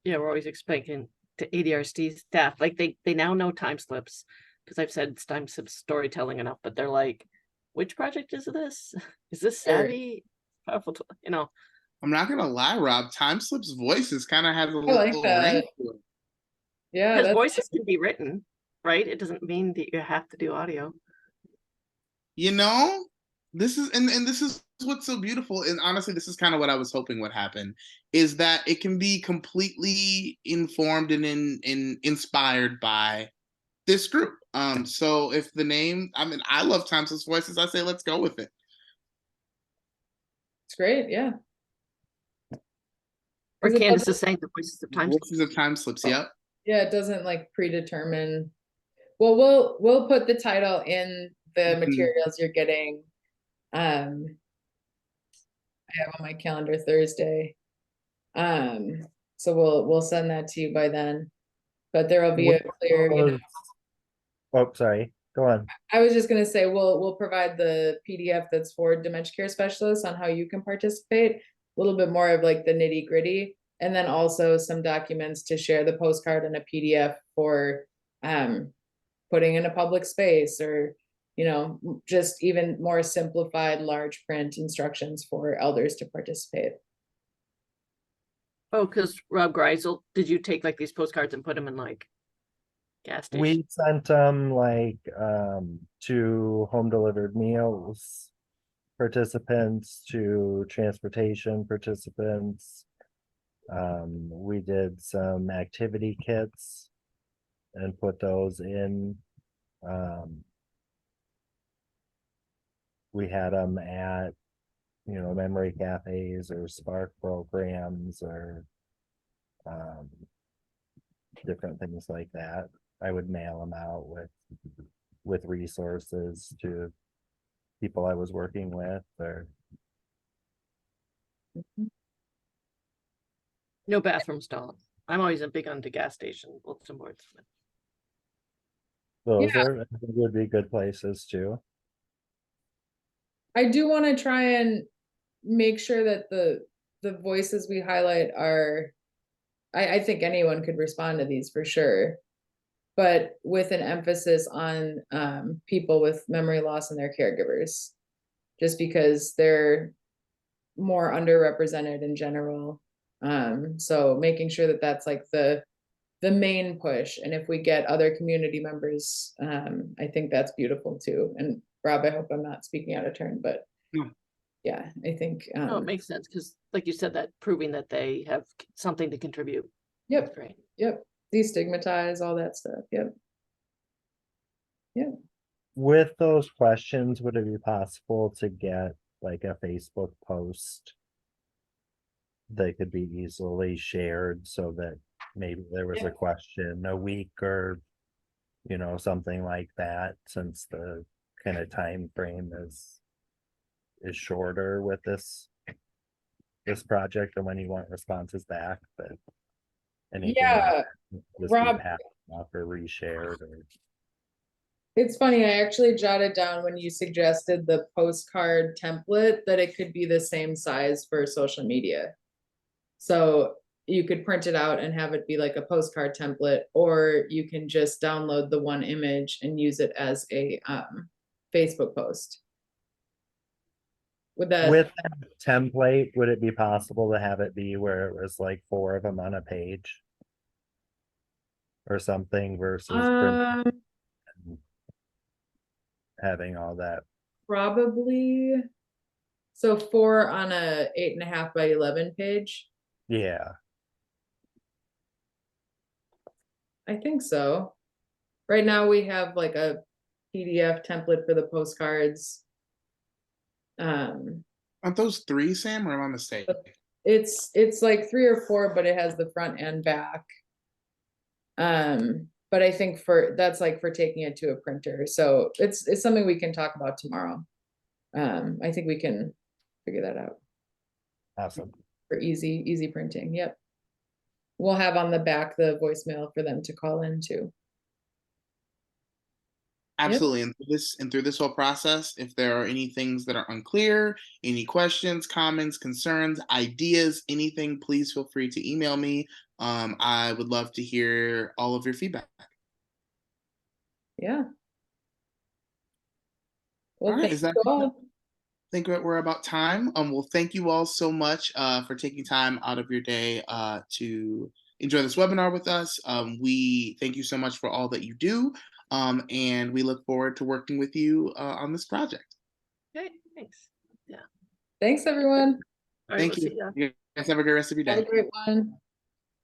always expecting to ADRC staff, like they now know TimeSlips, because I've said it's TimeSlips storytelling enough, but they're like, which project is this? Is this savvy? Powerful, I'm not gonna lie, Rob. TimeSlips Voices kind of has a I like little that. ring to it. Yeah, because voices can be written, right? It doesn't mean that you have to do audio. This is and this is what's so beautiful, and honestly, this is kind of what I was hoping would happen, is that it can be completely informed and inspired by this group. So if the name, I love TimeSlips Voices. I say let's go with it. It's great, yeah. Or Candace is saying the Voices of TimeSlips. Voices of TimeSlips, yep. Yeah, it doesn't like predetermine. Well, we'll put the title in the materials you're getting. I have on my calendar Thursday. So we'll send that to you by then. But there will be a clear. Oh, sorry. Go on. I was just gonna say we'll provide the PDF that's for dementia care specialists on how you can participate. A little bit more of like the nitty gritty, and then also some documents to share, the postcard and a PDF for putting in a public space, or just even more simplified large print instructions for elders to participate. Oh, because Rob Greisel, did you take like these postcards and put them in like gas stations? We sent them to home delivered meals participants, to transportation participants. We did some activity kits and put those in. We had them at memory cafes or spark programs or different things like that. I would mail them out with resources to people I was working with, or no bathroom stalls. I'm always a big on the gas station bulletin boards. Those I think would be good places too. I do want to try and make sure that the voices we highlight are, I think anyone could respond to these for sure, but with an emphasis on people with memory loss and their caregivers, just because they're more underrepresented in general. So making sure that that's like the main push. And if we get other community members, I think that's beautiful too. And Rob, I hope I'm not speaking out of turn, but yeah, I think no, it makes sense, because like you said, that proving that they have something to contribute. Yep. That's great. Yep. Destigmatize all that stuff. Yep. Yep. With those questions, would it be possible to get like a Facebook post that could be easily shared, so that maybe there was a question a week or something like that, since the kind of time frame is shorter with this project, and when you want responses back, but anything Rob, off or reshared, or it's funny, I actually jotted down when you suggested the postcard template that it could be the same size for social media. So you could print it out and have it be like a postcard template, or you can just download the one image and use it as a Facebook post. with that template, would it be possible to have it be where it was like 4 of them on a page or something, versus having all that? Probably. So 4 on a 8.5 by 11 page. Yeah. I think so. Right now we have like a PDF template for the postcards. Aren't those 3, Sam, or am I mistaken? It's like 3 or 4, but it has the front and back. But I think that's like for taking it to a printer. So it's something we can talk about tomorrow. I think we can figure that out. Awesome. For easy printing. Yep. We'll have on the back the voicemail for them to call in too. Absolutely. Yep. And through this whole process, if there are any things that are unclear, any questions, comments, concerns, ideas, anything, please feel free to email me. I would love to hear all of your feedback. Yeah. Well, all right, thank you all. I think we're about time. Well, thank you all so much for taking time out of your day to enjoy this webinar with us. We thank you so much for all that you do. And we look forward to working with you on this project. Okay, thanks. Yeah. Thanks, everyone. All right, thank you. You guys have a great rest of your day. Have a great one.